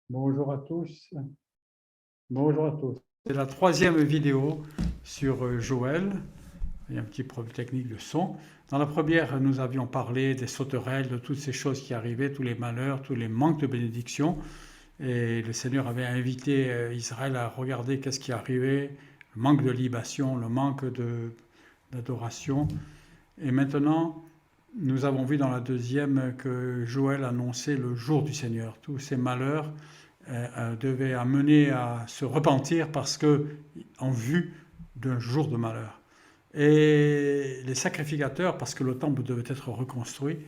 Bonjour à tous. Bonjour à tous. C'est la troisième vidéo sur Joël. Il y a un petit problème technique de son. Dans la première, nous avions parlé des sauterelles, de toutes ces choses qui arrivaient, tous les malheurs, tous les manques de bénédiction. Et le Seigneur avait invité Israël à regarder qu'est-ce qui arrivait, le manque de libation, le manque d'adoration. Et maintenant, nous avons vu dans la deuxième que Joël annonçait le jour du Seigneur. Tous ces malheurs devaient amener à se repentir parce que, en vue d'un jour de malheur. Et les sacrificateurs, parce que le temple devait être reconstruit,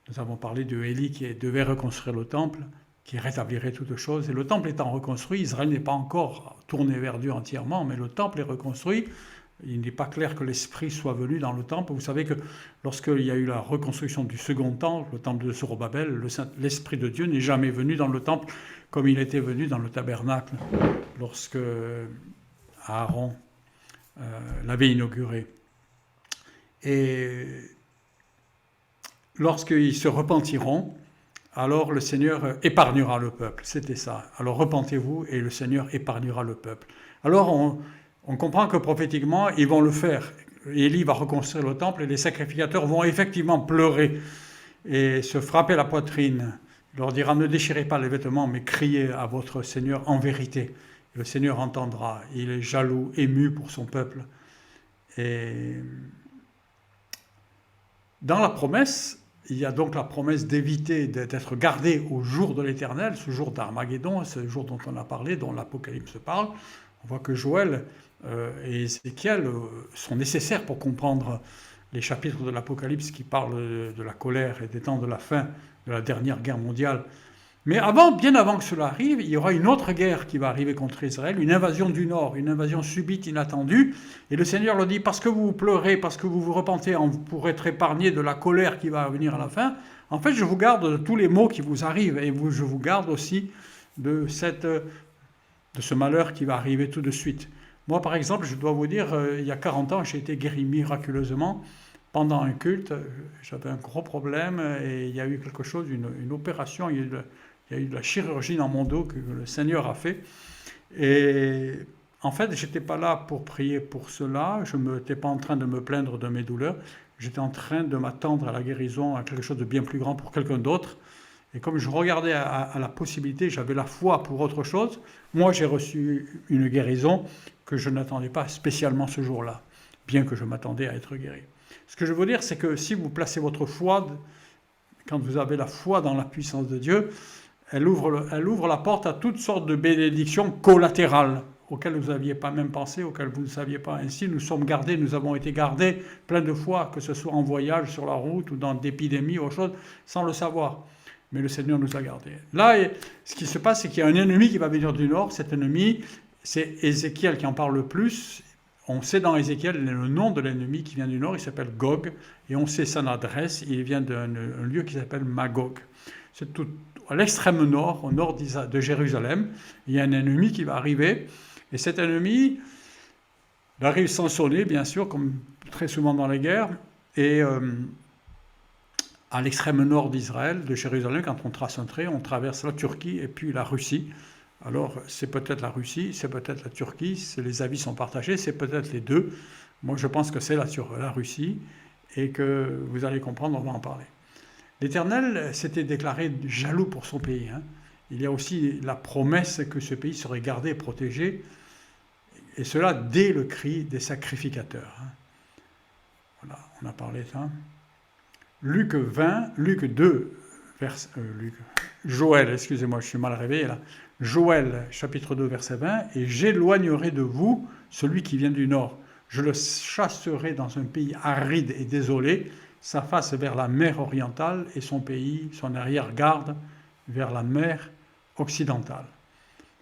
nous avons parlé de Élie qui devait reconstruire le temple, qui rétablirait toutes choses. Et le temple étant reconstruit, Israël n'est pas encore tourné vers Dieu entièrement, mais le temple est reconstruit. Il n'est pas clair que l'Esprit soit venu dans le temple. Vous savez que lorsqu'il y a eu la reconstruction du second temple, le temple de Zorobabel, l'Esprit de Dieu n'est jamais venu dans le temple comme il était venu dans le tabernacle lorsque Aaron l'avait inauguré. Et lorsqu'ils se repentiront, alors le Seigneur épargnera le peuple. C'était ça. Alors repentez-vous et le Seigneur épargnera le peuple. Alors on comprend que prophétiquement, ils vont le faire. Élie va reconstruire le temple et les sacrificateurs vont effectivement pleurer et se frapper la poitrine. Il leur dira, ne déchirez pas les vêtements, mais criez à votre Seigneur en vérité. Et le Seigneur entendra. Il est jaloux, ému pour son peuple. Et dans la promesse, il y a donc la promesse d'éviter d'être gardé au jour de l'Éternel, ce jour d'Armageddon, ce jour dont on a parlé, dont l'Apocalypse parle. On voit que Joël et Ézéchiel sont nécessaires pour comprendre les chapitres de l'Apocalypse qui parlent de la colère et des temps de la fin de la dernière guerre mondiale. Mais bien avant que cela arrive, il y aura une autre guerre qui va arriver contre Israël, une invasion du Nord, une invasion subite, inattendue. Et le Seigneur leur dit, parce que vous pleurez, parce que vous vous repentez pour être épargné de la colère qui va venir à la fin, en fait, je vous garde de tous les maux qui vous arrivent et je vous garde aussi de ce malheur qui va arriver tout de suite. Moi, par exemple, je dois vous dire, il y a 40 ans, j'ai été guéri miraculeusement. Pendant un culte, j'avais un gros problème et il y a eu quelque chose, une opération, il y a eu de la chirurgie dans mon dos que le Seigneur a fait. Et en fait, je n'étais pas là pour prier pour cela, je n'étais pas en train de me plaindre de mes douleurs, j'étais en train de m'attendre à la guérison, à quelque chose de bien plus grand pour quelqu'un d'autre. Et comme je regardais à la possibilité, j'avais la foi pour autre chose, moi j'ai reçu une guérison que je n'attendais pas spécialement ce jour-là, bien que je m'attendais à être guéri. Ce que je veux dire, c'est que si vous placez votre foi, quand vous avez la foi dans la puissance de Dieu, elle ouvre la porte à toutes sortes de bénédictions collatérales auxquelles vous n'aviez pas même pensé, auxquelles vous ne saviez pas. Ainsi, nous sommes gardés, nous avons été gardés plein de fois, que ce soit en voyage, sur la route ou dans d'épidémies ou autre chose, sans le savoir. Mais le Seigneur nous a gardés. Là, ce qui se passe, c'est qu'il y a un ennemi qui va venir du nord. Cet ennemi, c'est Ézéchiel qui en parle le plus. On sait dans Ézéchiel le nom de l'ennemi qui vient du nord, il s'appelle Gog, et on sait son adresse, il vient d'un lieu qui s'appelle Magog. C'est tout à l'extrême nord, au nord de Jérusalem. Il y a un ennemi qui va arriver, et cet ennemi, il arrive sans sonner, bien sûr, comme très souvent dans les guerres, et à l'extrême nord d'Israël, de Jérusalem, quand on trace un trait, on traverse la Turquie et puis la Russie. Alors, c'est peut-être la Russie, c'est peut-être la Turquie, les avis sont partagés, c'est peut-être les deux. Moi, je pense que c'est la Russie, et que vous allez comprendre, on va en parler. L'Éternel s'était déclaré jaloux pour son pays. Il y a aussi la promesse que ce pays serait gardé et protégé, et cela dès le cri des sacrificateurs. Voilà, on a parlé de ça. Luc 2, Joël, excusez-moi, je suis mal réveillé là. Joël, chapitre 2, verset 20, « Et j'éloignerai de vous celui qui vient du nord. Je le chasserai dans un pays aride et désolé, sa face vers la mer orientale et son pays, son arrière-garde, vers la mer occidentale. »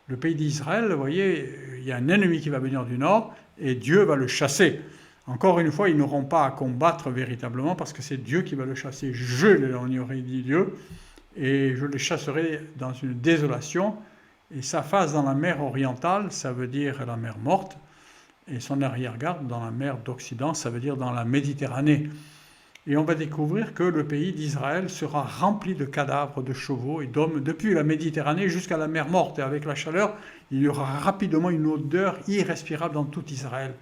Le pays d'Israël, vous voyez, il y a un ennemi qui va venir du nord et Dieu va le chasser. Encore une fois, ils n'auront pas à combattre véritablement parce que c'est Dieu qui va le chasser. Je l'éloignerai, dit Dieu, et je le chasserai dans une désolation. Et sa face dans la mer orientale, ça veut dire la mer morte, et son arrière-garde dans la mer d'Occident, ça veut dire dans la Méditerranée. Et on va découvrir que le pays d'Israël sera rempli de cadavres de chevaux et d'hommes depuis la Méditerranée jusqu'à la mer Morte. Et avec la chaleur, il y aura rapidement une odeur irrespirable dans tout Israël.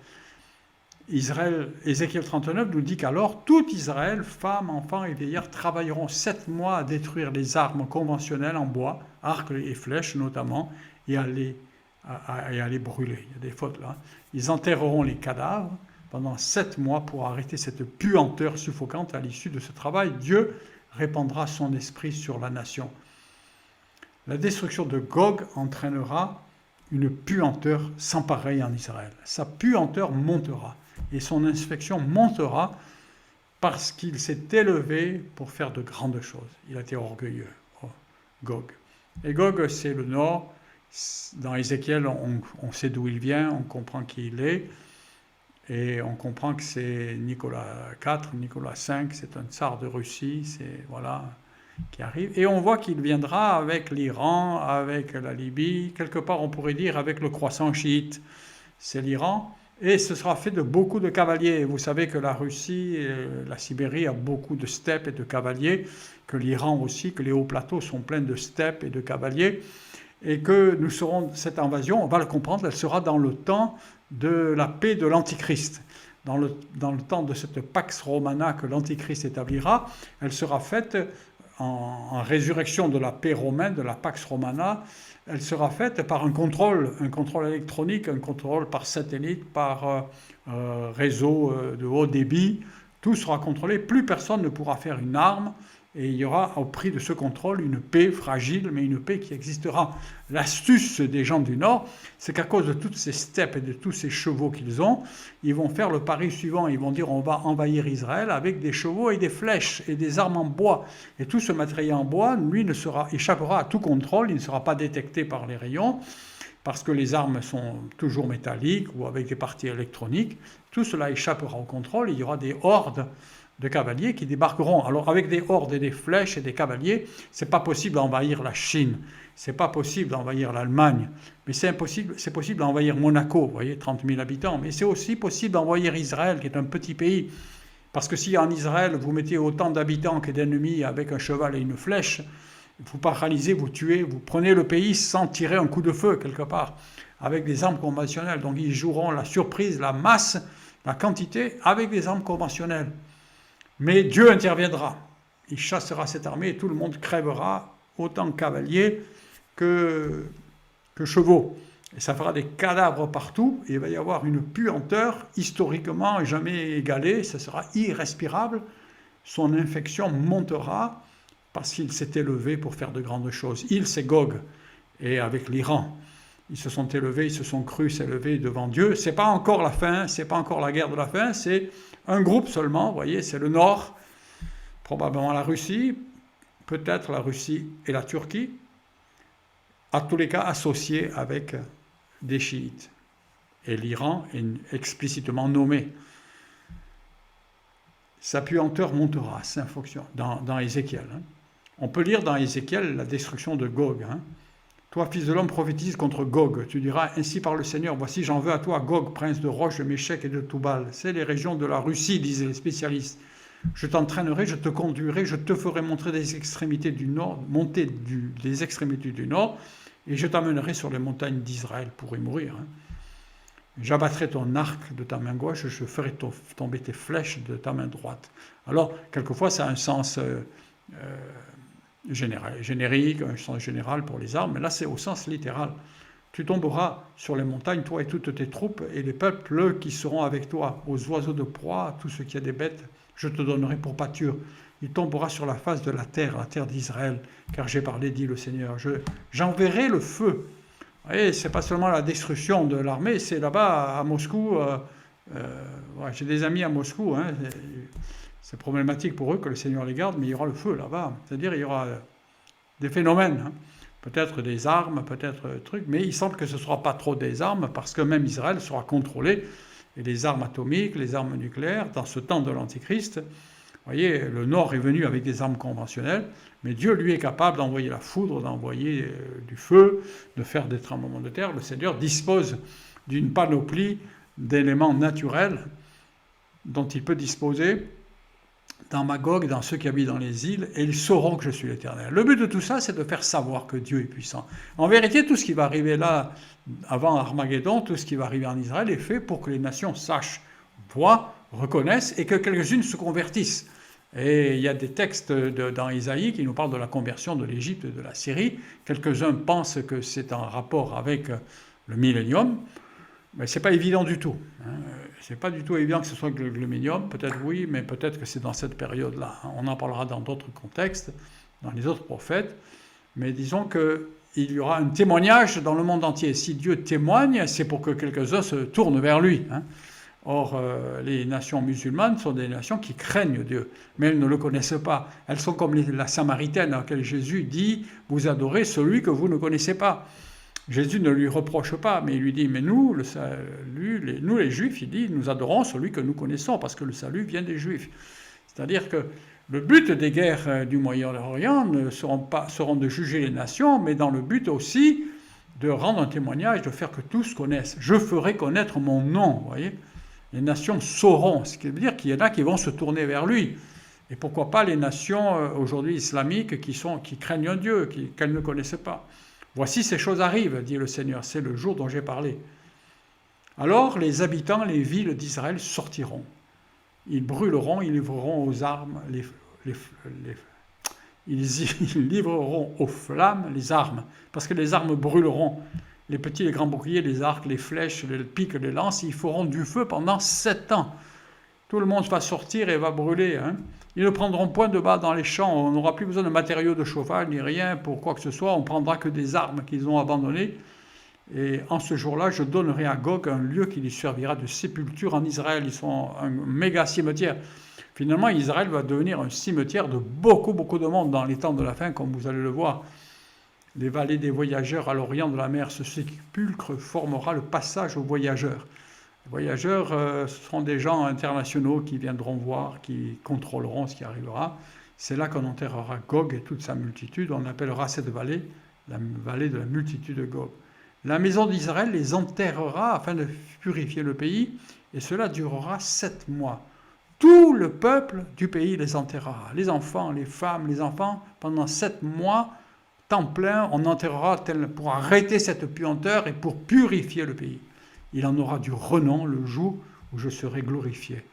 Ézéchiel 39 nous dit qu'alors tout Israël, femmes, enfants et vieillards, travailleront 7 mois à détruire les armes conventionnelles en bois, arcs et flèches notamment, et à les brûler. Il y a des fautes là. Ils enterreront les cadavres pendant 7 mois pour arrêter cette puanteur suffocante. À l'issue de ce travail, Dieu répandra son esprit sur la nation. La destruction de Gog entraînera une puanteur sans pareil en Israël. Sa puanteur montera et son infection montera parce qu'il s'est élevé pour faire de grandes choses. Il a été orgueilleux, Gog. Et Gog, c'est le nord. Dans Ézéchiel, on sait d'où il vient, on comprend qui il est, et on comprend que c'est Nicolas IV, Nicolas V, c'est un tsar de Russie, qui arrive. Et on voit qu'il viendra avec l'Iran, avec la Libye, quelque part on pourrait dire avec le croissant chiite. C'est l'Iran. Et ce sera fait de beaucoup de cavaliers. Vous savez que la Russie, la Sibérie a beaucoup de steppes et de cavaliers, que l'Iran aussi, que les hauts plateaux sont pleins de steppes et de cavaliers, et que nous serons, cette invasion, on va le comprendre, elle sera dans le temps de la paix de l'Antichrist. Dans le temps de cette Pax Romana que l'Antichrist établira, elle sera faite en résurrection de la paix romaine, de la Pax Romana. Elle sera faite par un contrôle électronique, un contrôle par satellite, par réseau de haut débit. Tout sera contrôlé, plus personne ne pourra faire une arme, et il y aura au prix de ce contrôle une paix fragile, mais une paix qui existera. L'astuce des gens du Nord, c'est qu'à cause de toutes ces steppes et de tous ces chevaux qu'ils ont, ils vont faire le pari suivant, ils vont dire on va envahir Israël avec des chevaux et des flèches et des armes en bois. Et tout ce matériel en bois, lui, échappera à tout contrôle, il ne sera pas détecté par les rayons, parce que les armes sont toujours métalliques ou avec des parties électroniques. Tout cela échappera au contrôle, il y aura des hordes de cavaliers qui débarqueront. Alors avec des hordes et des flèches et des cavaliers, c'est pas possible d'envahir la Chine, c'est pas possible d'envahir l'Allemagne, mais c'est possible d'envahir Monaco, vous voyez, 30 000 habitants, mais c'est aussi possible d'envahir Israël, qui est un petit pays, parce que si en Israël vous mettez autant d'habitants que d'ennemis avec un cheval et une flèche, vous paralysez, vous tuez, vous prenez le pays sans tirer un coup de feu quelque part, avec des armes conventionnelles. Donc ils joueront la surprise, la masse, la quantité avec des armes conventionnelles. Mais Dieu interviendra. Il chassera cette armée et tout le monde crèvera, autant cavaliers que chevaux. Et ça fera des cadavres partout. Et il va y avoir une puanteur historiquement jamais égalée. Ça sera irrespirable. Son infection montera parce qu'il s'est élevé pour faire de grandes choses. Il, c'est Gog. Et avec l'Iran, ils se sont élevés, ils se sont crus s'élever devant Dieu. C'est pas encore la fin, c'est pas encore la guerre de la fin, c'est un groupe seulement, vous voyez, c'est le Nord, probablement la Russie, peut-être la Russie et la Turquie, à tous les cas associés avec des chiites. Et l'Iran est explicitement nommé. Sa puanteur montera, c'est une fonction, dans Ézéchiel. On peut lire dans Ézéchiel la destruction de Gog. Toi, fils de l'homme, prophétise contre Gog. Tu diras, ainsi par le Seigneur, voici, j'en veux à toi, Gog, prince de Roche, de Méchec et de Toubal. C'est les régions de la Russie, disaient les spécialistes. Je t'entraînerai, je te conduirai, je te ferai montrer des extrémités du nord, monter des extrémités du nord, et je t'amènerai sur les montagnes d'Israël pour y mourir. J'abattrai ton arc de ta main gauche, je ferai tomber tes flèches de ta main droite. Alors, quelquefois, ça a un sens générique, un sens général pour les armes, mais là c'est au sens littéral. Tu tomberas sur les montagnes, toi et toutes tes troupes, et les peuples qui seront avec toi, aux oiseaux de proie, à tout ce qui a des bêtes, je te donnerai pour pâture. Il tombera sur la face de la terre d'Israël, car j'ai parlé, dit le Seigneur. J'enverrai le feu. Vous voyez, c'est pas seulement la destruction de l'armée, c'est là-bas à Moscou. J'ai des amis à Moscou, c'est problématique pour eux que le Seigneur les garde, mais il y aura le feu là-bas. C'est-à-dire il y aura des phénomènes, peut-être des armes, peut-être des trucs, mais il semble que ce ne sera pas trop des armes, parce que même Israël sera contrôlé, et les armes atomiques, les armes nucléaires, dans ce temps de l'Antichrist, vous voyez, le Nord est venu avec des armes conventionnelles, mais Dieu, lui, est capable d'envoyer la foudre, d'envoyer du feu, de faire des tremblements de terre. Le Seigneur dispose d'une panoplie d'éléments naturels dont il peut disposer dans Magog, dans ceux qui habitent dans les îles, et ils sauront que je suis l'Éternel. Le but de tout ça, c'est de faire savoir que Dieu est puissant. En vérité, tout ce qui va arriver là, avant Armageddon, tout ce qui va arriver en Israël est fait pour que les nations sachent, voient, reconnaissent, et que quelques-unes se convertissent. Et il y a des textes dans Isaïe qui nous parlent de la conversion de l'Égypte et de la Syrie. Quelques-uns pensent que c'est en rapport avec le millénium, mais ce n'est pas évident du tout. Ce n'est pas du tout évident que ce soit le millénium. Peut-être oui, mais peut-être que c'est dans cette période-là. On en parlera dans d'autres contextes, dans les autres prophètes. Mais disons qu'il y aura un témoignage dans le monde entier. Si Dieu témoigne, c'est pour que quelques-uns se tournent vers lui. Or, les nations musulmanes sont des nations qui craignent Dieu, mais elles ne le connaissent pas. Elles sont comme la Samaritaine à laquelle Jésus dit « Vous adorez celui que vous ne connaissez pas ». Jésus ne lui reproche pas, mais il lui dit « Mais nous, nous les Juifs, il dit, nous adorons celui que nous connaissons, parce que le salut vient des Juifs. » C'est-à-dire que le but des guerres du Moyen-Orient ne seront de juger les nations, mais dans le but aussi de rendre un témoignage, de faire que tous connaissent. « Je ferai connaître mon nom », vous voyez. Les nations sauront, ce qui veut dire qu'il y en a qui vont se tourner vers lui. Et pourquoi pas les nations aujourd'hui islamiques qui craignent un Dieu, qu'elles ne connaissent pas. Voici ces choses arrivent, dit le Seigneur, c'est le jour dont j'ai parlé. Alors les habitants, les villes d'Israël sortiront. Ils brûleront, ils livreront aux armes, ils livreront aux flammes les armes, parce que les armes brûleront. Les petits, les grands boucliers, les arcs, les flèches, les piques, les lances, ils feront du feu pendant 7 ans. Tout le monde va sortir et va brûler. Ils ne prendront point de bas dans les champs. On n'aura plus besoin de matériaux de chauffage ni rien pour quoi que ce soit. On prendra que des armes qu'ils ont abandonnées. Et en ce jour-là, je donnerai à Gog un lieu qui lui servira de sépulture en Israël. Ils sont un méga cimetière. Finalement, Israël va devenir un cimetière de beaucoup, beaucoup de monde dans les temps de la fin, comme vous allez le voir. Les vallées des voyageurs à l'orient de la mer, ce sépulcre formera le passage aux voyageurs. Les voyageurs, ce seront des gens internationaux qui viendront voir, qui contrôleront ce qui arrivera. C'est là qu'on enterrera Gog et toute sa multitude. On appellera cette vallée la vallée de la multitude de Gog. La maison d'Israël les enterrera afin de purifier le pays, et cela durera 7 mois. Tout le peuple du pays les enterrera. Les enfants, les femmes, les enfants, pendant 7 mois, temps plein, on enterrera pour arrêter cette puanteur et pour purifier le pays. Il en aura du renom le jour où je serai glorifié.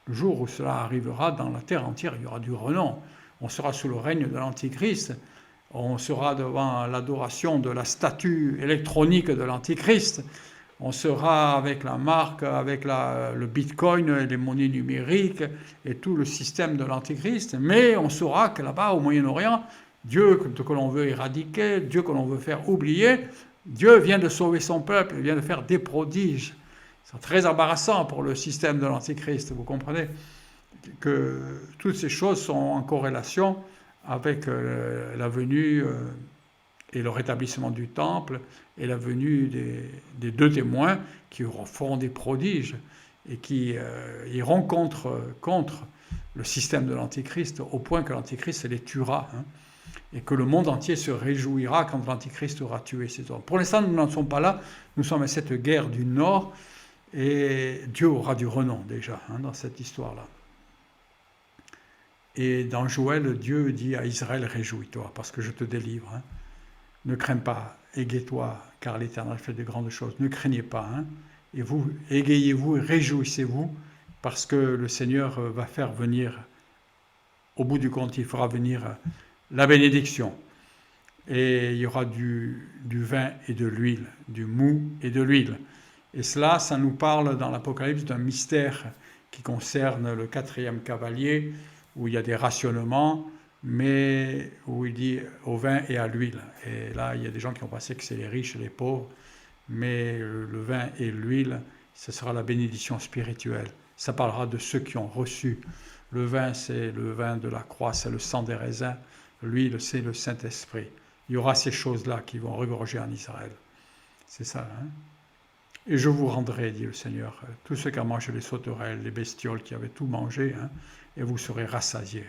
Le jour où cela arrivera dans la terre entière, il y aura du renom. On sera sous le règne de l'Antichrist. On sera devant l'adoration de la statue électronique de l'Antichrist. On sera avec la marque, avec le bitcoin, et les monnaies numériques et tout le système de l'Antichrist. Mais on saura que là-bas, au Moyen-Orient, Dieu que l'on veut éradiquer, Dieu que l'on veut faire oublier, Dieu vient de sauver son peuple, il vient de faire des prodiges. C'est très embarrassant pour le système de l'Antichrist, vous comprenez que toutes ces choses sont en corrélation avec la venue et le rétablissement du temple et la venue des 2 témoins qui feront des prodiges et qui iront contre le système de l'Antichrist au point que l'Antichrist les tuera. Et que le monde entier se réjouira quand l'Antichrist aura tué ces hommes. Pour l'instant, nous n'en sommes pas là. Nous sommes à cette guerre du Nord et Dieu aura du renom déjà dans cette histoire-là. Et dans Joël, Dieu dit à Israël, réjouis-toi parce que je te délivre. Ne crains pas, égayez-toi car l'Éternel fait de grandes choses. Ne craignez pas. Et vous, égayez-vous et réjouissez-vous parce que le Seigneur va faire venir, au bout du compte, il fera venir la bénédiction. Et il y aura du vin et de l'huile, du mou et de l'huile. Et cela, ça nous parle dans l'Apocalypse d'un mystère qui concerne le 4e cavalier, où il y a des rationnements, mais où il dit au vin et à l'huile. Et là, il y a des gens qui ont pensé que c'est les riches et les pauvres, mais le vin et l'huile, ce sera la bénédiction spirituelle. Ça parlera de ceux qui ont reçu. Le vin, c'est le vin de la croix, c'est le sang des raisins. L'huile, c'est le Saint-Esprit. Il y aura ces choses-là qui vont regorger en Israël. C'est ça. Et je vous rendrai, dit le Seigneur, tous ceux qui ont mangé les sauterelles, les bestioles qui avaient tout mangé, et vous serez rassasiés.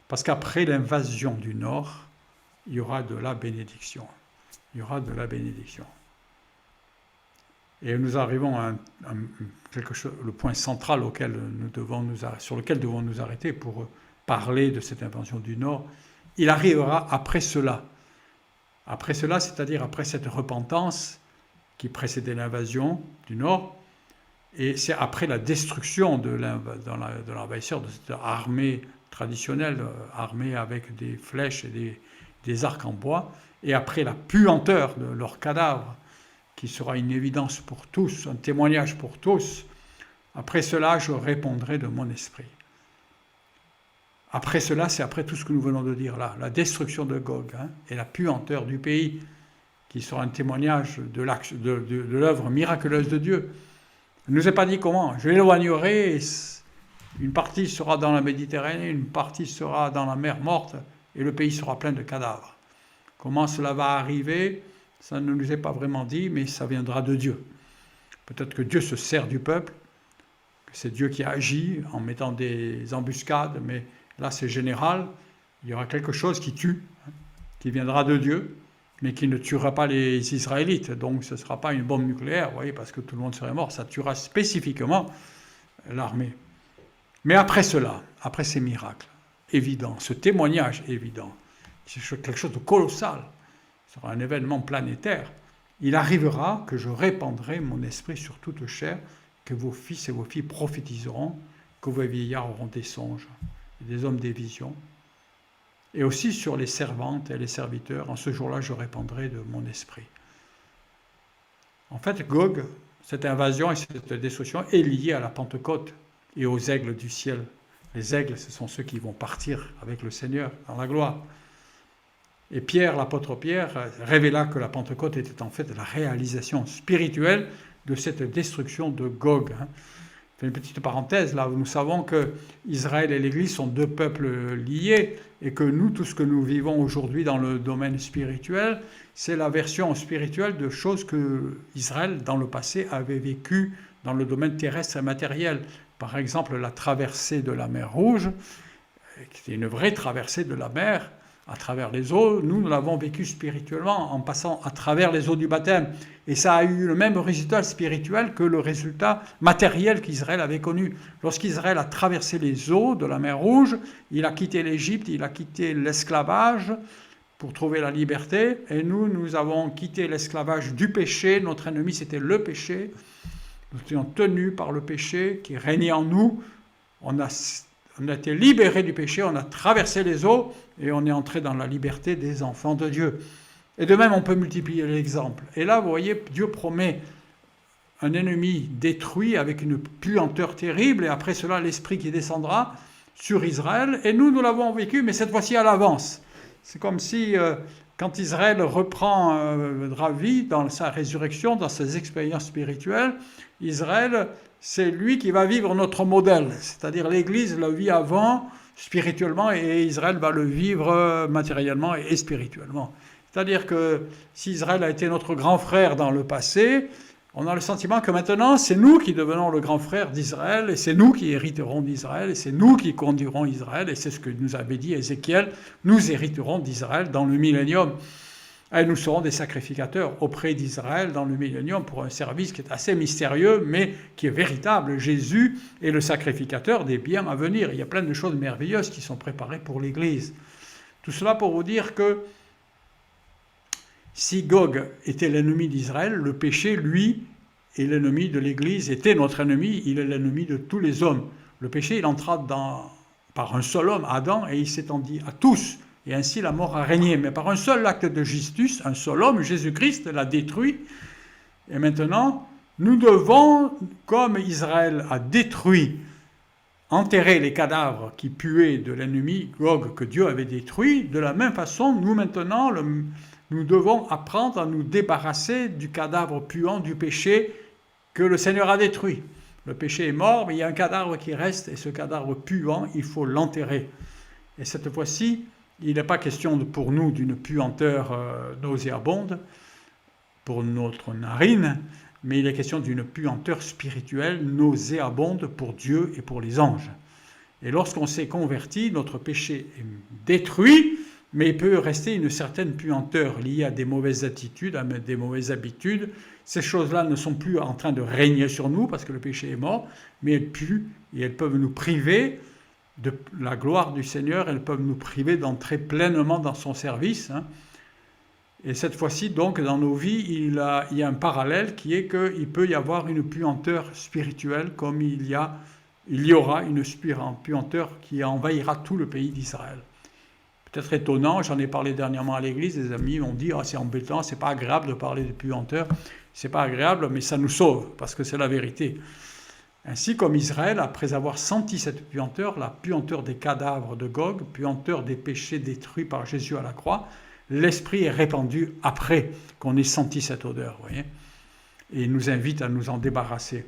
Parce qu'après l'invasion du Nord, il y aura de la bénédiction. Il y aura de la bénédiction. Et nous arrivons à le point central sur lequel devons nous arrêter pour parler de cette invasion du Nord. Il arrivera après cela. Après cela, c'est-à-dire après cette repentance qui précédait l'invasion du Nord, et c'est après la destruction de l'envahisseur, de cette armée traditionnelle, armée avec des flèches et des arcs en bois, et après la puanteur de leurs cadavres, qui sera une évidence pour tous, un témoignage pour tous. Après cela, je répondrai de mon esprit. Après cela, c'est après tout ce que nous venons de dire là, la destruction de Gog et la puanteur du pays, qui sera un témoignage de l'œuvre miraculeuse de Dieu. Il ne nous est pas dit comment. Je l'éloignerai, une partie sera dans la Méditerranée, une partie sera dans la mer morte, et le pays sera plein de cadavres. Comment cela va arriver ? Ça ne nous est pas vraiment dit, mais ça viendra de Dieu. Peut-être que Dieu se sert du peuple, que c'est Dieu qui agit en mettant des embuscades, mais là c'est général. Il y aura quelque chose qui tue, qui viendra de Dieu, mais qui ne tuera pas les Israélites. Donc ce ne sera pas une bombe nucléaire, vous voyez, parce que tout le monde serait mort. Ça tuera spécifiquement l'armée. Mais après cela, après ces miracles évidents, ce témoignage évident, c'est quelque chose de colossal, ce sera un événement planétaire, il arrivera que je répandrai mon esprit sur toute chair, que vos fils et vos filles prophétiseront, que vos vieillards auront des songes, et des hommes des visions. Et aussi sur les servantes et les serviteurs, en ce jour-là, je répandrai de mon esprit. En fait, Gog, cette invasion et cette destruction est liée à la Pentecôte et aux aigles du ciel. Les aigles, ce sont ceux qui vont partir avec le Seigneur dans la gloire. Et Pierre, l'apôtre Pierre, révéla que la Pentecôte était en fait la réalisation spirituelle de cette destruction de Gog. Je fais une petite parenthèse là, où nous savons que Israël et l'Église sont deux peuples liés et que nous, tout ce que nous vivons aujourd'hui dans le domaine spirituel, c'est la version spirituelle de choses que Israël, dans le passé, avait vécues dans le domaine terrestre et matériel. Par exemple, la traversée de la mer Rouge, qui était une vraie traversée de la mer, à travers les eaux, nous l'avons vécu spirituellement en passant à travers les eaux du baptême. Et ça a eu le même résultat spirituel que le résultat matériel qu'Israël avait connu. Lorsqu'Israël a traversé les eaux de la mer Rouge, il a quitté l'Égypte, il a quitté l'esclavage pour trouver la liberté. Et nous avons quitté l'esclavage du péché. Notre ennemi, c'était le péché. Nous étions tenus par le péché qui régnait en nous. On a été libérés du péché, on a traversé les eaux et on est entré dans la liberté des enfants de Dieu. Et de même, on peut multiplier l'exemple. Et là, vous voyez, Dieu promet un ennemi détruit avec une puanteur terrible, et après cela, l'Esprit qui descendra sur Israël. Et nous l'avons vécu, mais cette fois-ci à l'avance. C'est comme si, quand Israël reprendra vie dans sa résurrection, dans ses expériences spirituelles, Israël, c'est lui qui va vivre notre modèle. C'est-à-dire l'Église le vit avant, spirituellement, et Israël va le vivre matériellement et spirituellement. C'est-à-dire que si Israël a été notre grand frère dans le passé, on a le sentiment que maintenant, c'est nous qui devenons le grand frère d'Israël, et c'est nous qui hériterons d'Israël, et c'est nous qui conduirons Israël, et c'est ce que nous avait dit Ézéchiel, nous hériterons d'Israël dans le millénium. Et nous serons des sacrificateurs auprès d'Israël dans le millénium pour un service qui est assez mystérieux, mais qui est véritable. Jésus est le sacrificateur des biens à venir. Il y a plein de choses merveilleuses qui sont préparées pour l'Église. Tout cela pour vous dire que si Gog était l'ennemi d'Israël, le péché, lui, est l'ennemi de l'Église, était notre ennemi, il est l'ennemi de tous les hommes. Le péché, il entra par un seul homme, Adam, et il s'étendit à tous. Et ainsi la mort a régné. Mais par un seul acte de justice, un seul homme, Jésus-Christ, l'a détruit. Et maintenant, nous devons, comme Israël a détruit, enterrer les cadavres qui puaient de l'ennemi Gog que Dieu avait détruit, de la même façon, nous maintenant, nous devons apprendre à nous débarrasser du cadavre puant du péché que le Seigneur a détruit. Le péché est mort, mais il y a un cadavre qui reste, et ce cadavre puant, il faut l'enterrer. Et cette fois-ci, il n'est pas question pour nous d'une puanteur nauséabonde pour notre narine, mais il est question d'une puanteur spirituelle nauséabonde pour Dieu et pour les anges. Et lorsqu'on s'est converti, notre péché est détruit, mais il peut rester une certaine puanteur liée à des mauvaises attitudes, à des mauvaises habitudes. Ces choses-là ne sont plus en train de régner sur nous parce que le péché est mort, mais elles puent et elles peuvent nous priver de la gloire du Seigneur, elles peuvent nous priver d'entrer pleinement dans son service. Et cette fois-ci, donc, dans nos vies, il y a un parallèle qui est qu'il peut y avoir une puanteur spirituelle comme il y aura une puanteur qui envahira tout le pays d'Israël. Peut-être étonnant, j'en ai parlé dernièrement à l'église, des amis m'ont dit « Ah, c'est embêtant, c'est pas agréable de parler de puanteur. » C'est pas agréable, mais ça nous sauve, parce que c'est la vérité. Ainsi comme Israël, après avoir senti cette puanteur, la puanteur des cadavres de Gog, puanteur des péchés détruits par Jésus à la croix, l'Esprit est répandu après qu'on ait senti cette odeur, voyez, et il nous invite à nous en débarrasser.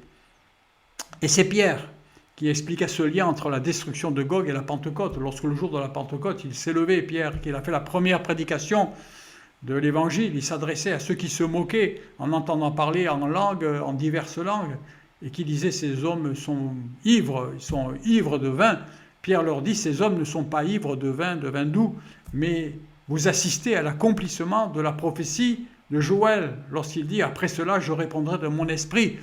Et c'est Pierre qui expliquait ce lien entre la destruction de Gog et la Pentecôte. Lorsque le jour de la Pentecôte, il s'est levé, Pierre, qu'il a fait la première prédication de l'Évangile, il s'adressait à ceux qui se moquaient en entendant parler en langue, en diverses langues, et qui disaient « ces hommes sont ivres, ils sont ivres de vin ». Pierre leur dit « ces hommes ne sont pas ivres de vin doux, mais vous assistez à l'accomplissement de la prophétie de Joël, lorsqu'il dit « après cela, je répondrai de mon esprit ».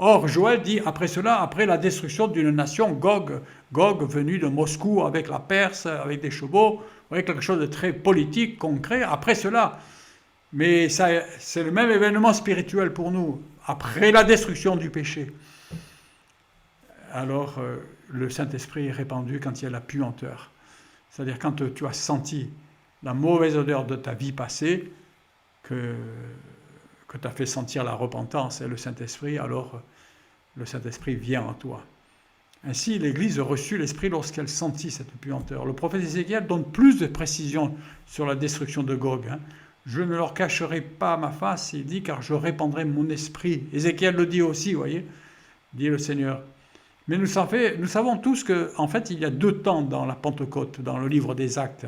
Or, Joël dit, après cela, après la destruction d'une nation, Gog venu de Moscou avec la Perse, avec des chevaux, vous voyez, quelque chose de très politique, concret, après cela. Mais c'est le même événement spirituel pour nous, après la destruction du péché. Alors, le Saint-Esprit est répandu quand il y a la puanteur. C'est-à-dire quand tu as senti la mauvaise odeur de ta vie passée, que t'a fait sentir la repentance et le Saint-Esprit, alors le Saint-Esprit vient en toi. Ainsi, l'Église reçut l'Esprit lorsqu'elle sentit cette puanteur. Le prophète Ézéchiel donne plus de précisions sur la destruction de Gog. Je ne leur cacherai pas ma face, il dit, car je répandrai mon esprit. Ézéchiel le dit aussi, vous voyez, dit le Seigneur. Mais nous savons tous qu'en fait, il y a deux temps dans la Pentecôte, dans le livre des Actes.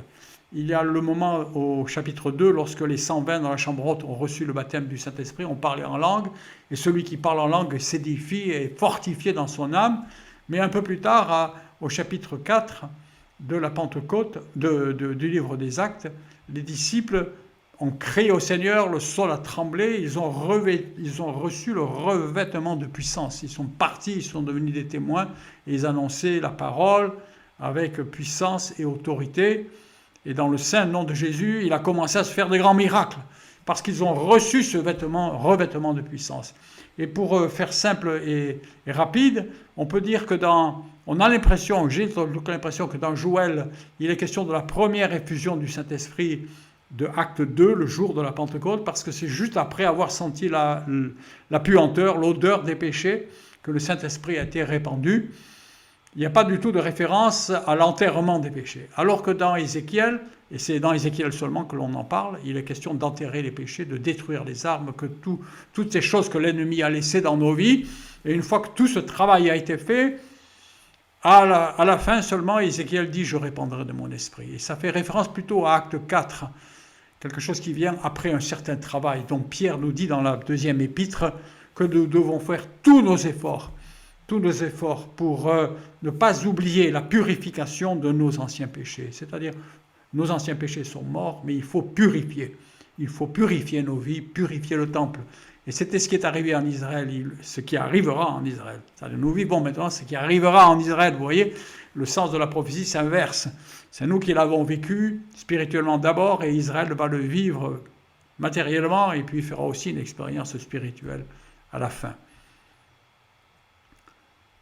Il y a le moment au chapitre 2, lorsque les 120 dans la chambre haute ont reçu le baptême du Saint-Esprit, ont parlé en langue, et celui qui parle en langue s'édifie et est fortifié dans son âme. Mais un peu plus tard, au chapitre 4 de la Pentecôte, du livre des Actes, les disciples ont crié au Seigneur, le sol a tremblé, ils ont reçu le revêtement de puissance. Ils sont partis, ils sont devenus des témoins, et ils annonçaient la parole avec puissance et autorité. Et dans le saint nom de Jésus, il a commencé à se faire de grands miracles, parce qu'ils ont reçu ce revêtement de puissance. Et pour faire simple et rapide, on peut dire que j'ai l'impression que dans Joël, il est question de la première effusion du Saint-Esprit de Acte 2, le jour de la Pentecôte, parce que c'est juste après avoir senti la puanteur, l'odeur des péchés, que le Saint-Esprit a été répandu. Il n'y a pas du tout de référence à l'enterrement des péchés. Alors que dans Ézéchiel, et c'est dans Ézéchiel seulement que l'on en parle, il est question d'enterrer les péchés, de détruire les armes, toutes ces choses que l'ennemi a laissées dans nos vies. Et une fois que tout ce travail a été fait, à la fin seulement, Ézéchiel dit « je répandrai de mon esprit ». Et ça fait référence plutôt à Acte 4, quelque chose qui vient après un certain travail. Donc Pierre nous dit dans la deuxième épître que nous devons faire tous nos efforts pour ne pas oublier la purification de nos anciens péchés. C'est-à-dire, nos anciens péchés sont morts, mais il faut purifier. Il faut purifier nos vies, purifier le temple. Et c'était ce qui est arrivé en Israël, ce qui arrivera en Israël. Nous vivons maintenant ce qui arrivera en Israël. Vous voyez, le sens de la prophétie s'inverse. C'est nous qui l'avons vécu spirituellement d'abord, et Israël va le vivre matériellement, et puis fera aussi une expérience spirituelle à la fin.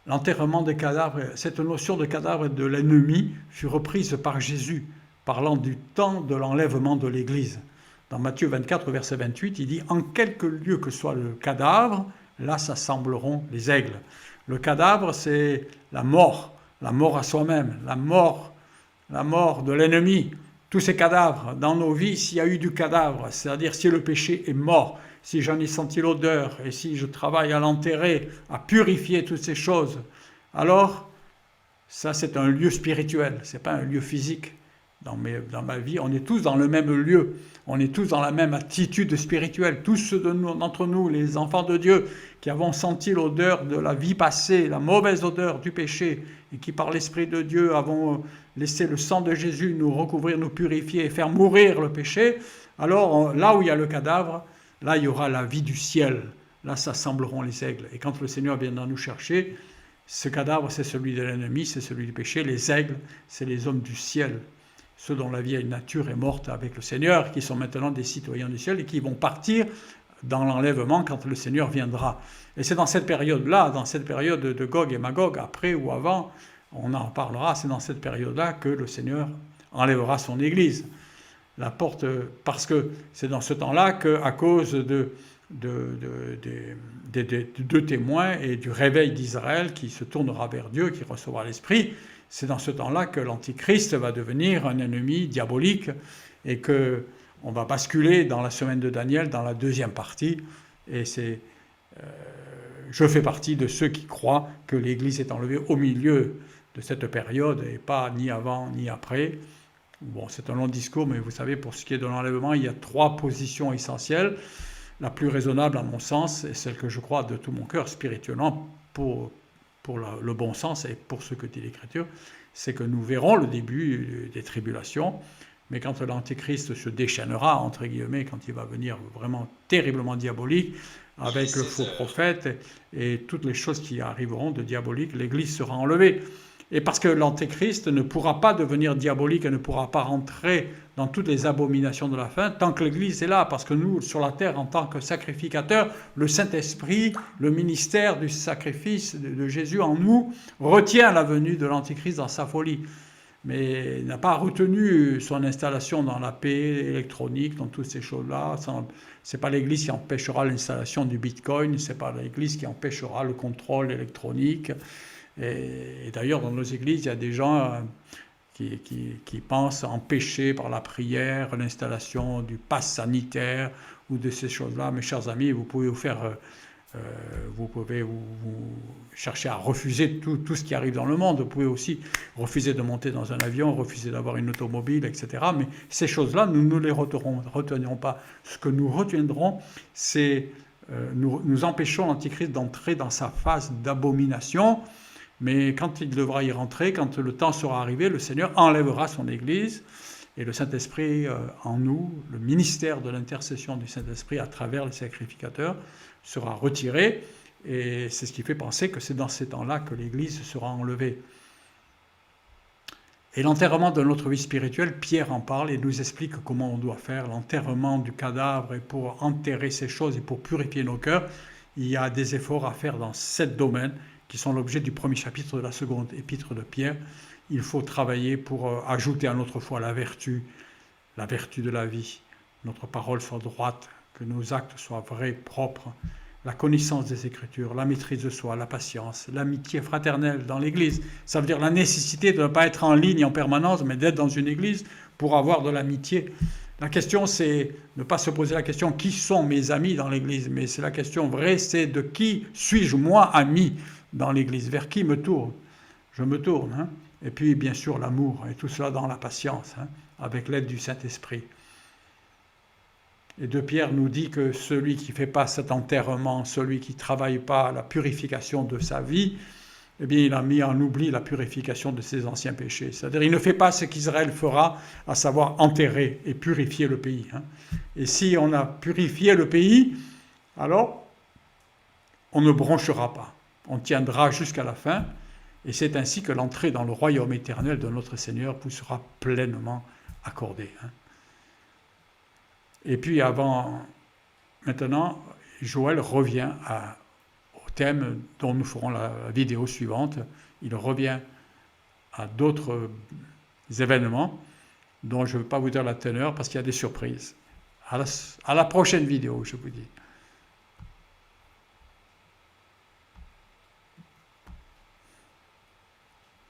L'enterrement des cadavres, cette notion de cadavre de l'ennemi fut reprise par Jésus, parlant du temps de l'enlèvement de l'Église. Dans Matthieu 24, verset 28, il dit « En quelque lieu que soit le cadavre, là s'assembleront les aigles. » Le cadavre, c'est la mort à soi-même, la mort de l'ennemi. Tous ces cadavres, dans nos vies, s'il y a eu du cadavre, c'est-à-dire si le péché est mort, si j'en ai senti l'odeur, et si je travaille à l'enterrer, à purifier toutes ces choses, alors ça c'est un lieu spirituel, ce n'est pas un lieu physique. Dans ma vie, on est tous dans le même lieu, on est tous dans la même attitude spirituelle, tous ceux d'entre nous, les enfants de Dieu, qui avons senti l'odeur de la vie passée, la mauvaise odeur du péché, et qui par l'Esprit de Dieu avons laisser le sang de Jésus nous recouvrir, nous purifier et faire mourir le péché, alors là où il y a le cadavre, là il y aura la vie du ciel. Là s'assembleront les aigles. Et quand le Seigneur viendra nous chercher, ce cadavre c'est celui de l'ennemi, c'est celui du péché. Les aigles, c'est les hommes du ciel, ceux dont la vieille nature est morte avec le Seigneur, qui sont maintenant des citoyens du ciel et qui vont partir dans l'enlèvement quand le Seigneur viendra. Et c'est dans cette période-là, dans cette période de Gog et Magog, après ou avant, on en parlera, c'est dans cette période-là que le Seigneur enlèvera son Église. La porte, parce que c'est dans ce temps-là qu'à cause des deux témoins et du réveil d'Israël qui se tournera vers Dieu, qui recevra l'Esprit, c'est dans ce temps-là que l'Antichrist va devenir un ennemi diabolique et que on va basculer dans la semaine de Daniel, dans la deuxième partie, et je fais partie de ceux qui croient que l'Église est enlevée au milieu de cette période, et pas ni avant ni après. Bon, c'est un long discours, mais vous savez, pour ce qui est de l'enlèvement, il y a 3 positions essentielles. La plus raisonnable, à mon sens, et celle que je crois de tout mon cœur, spirituellement, pour le bon sens et pour ce que dit l'Écriture, c'est que nous verrons le début des tribulations, mais quand l'Antéchrist se déchaînera, entre guillemets, quand il va venir vraiment terriblement diabolique, avec le faux prophète et toutes les choses qui arriveront de diabolique, l'Église sera enlevée. Et parce que l'Antéchrist ne pourra pas devenir diabolique et ne pourra pas rentrer dans toutes les abominations de la fin tant que l'Église est là. Parce que nous, sur la terre, en tant que sacrificateurs, le Saint-Esprit, le ministère du sacrifice de Jésus en nous, retient la venue de l'Antéchrist dans sa folie. Mais n'a pas retenu son installation dans la paix électronique, dans toutes ces choses-là. Ce n'est pas l'Église qui empêchera l'installation du Bitcoin, ce n'est pas l'Église qui empêchera le contrôle électronique. Et d'ailleurs, dans nos églises, il y a des gens qui pensent empêcher par la prière l'installation du pass sanitaire ou de ces choses-là. Mes chers amis, vous pouvez vous pouvez chercher à refuser tout ce qui arrive dans le monde. Vous pouvez aussi refuser de monter dans un avion, refuser d'avoir une automobile, etc. Mais ces choses-là, nous ne les retenirons pas. Ce que nous retiendrons, c'est nous empêchons l'Antichrist d'entrer dans sa phase d'abomination. Mais quand il devra y rentrer, quand le temps sera arrivé, le Seigneur enlèvera son Église et le Saint-Esprit en nous, le ministère de l'intercession du Saint-Esprit à travers les sacrificateurs sera retiré. Et c'est ce qui fait penser que c'est dans ces temps-là que l'Église sera enlevée. Et l'enterrement de notre vie spirituelle, Pierre en parle et nous explique comment on doit faire l'enterrement du cadavre. Et pour enterrer ces choses et pour purifier nos cœurs, il y a des efforts à faire dans 7 domaines qui sont l'objet du premier chapitre de la seconde épître de Pierre. Il faut travailler pour ajouter à notre foi la vertu de la vie, notre parole soit droite, que nos actes soient vrais, propres, la connaissance des Écritures, la maîtrise de soi, la patience, l'amitié fraternelle dans l'Église. Ça veut dire la nécessité de ne pas être en ligne en permanence, mais d'être dans une Église pour avoir de l'amitié. La question, c'est ne pas se poser la question qui sont mes amis dans l'Église, mais c'est la question vraie, c'est de qui suis-je moi ami dans l'Église, vers qui me tourne. Je me tourne. Hein. Et puis, bien sûr, l'amour, et tout cela dans la patience, hein, avec l'aide du Saint-Esprit. Et 2 Pierre nous dit que celui qui ne fait pas cet enterrement, celui qui ne travaille pas à la purification de sa vie, eh bien, il a mis en oubli la purification de ses anciens péchés. C'est-à-dire, il ne fait pas ce qu'Israël fera, à savoir enterrer et purifier le pays. Hein. Et si on a purifié le pays, alors, on ne bronchera pas. On tiendra jusqu'à la fin, et c'est ainsi que l'entrée dans le royaume éternel de notre Seigneur vous sera pleinement accordée. Hein. Et puis maintenant, Joël revient au thème dont nous ferons la vidéo suivante. Il revient à d'autres événements dont je ne vais pas vous dire la teneur parce qu'il y a des surprises. À la prochaine vidéo, je vous dis.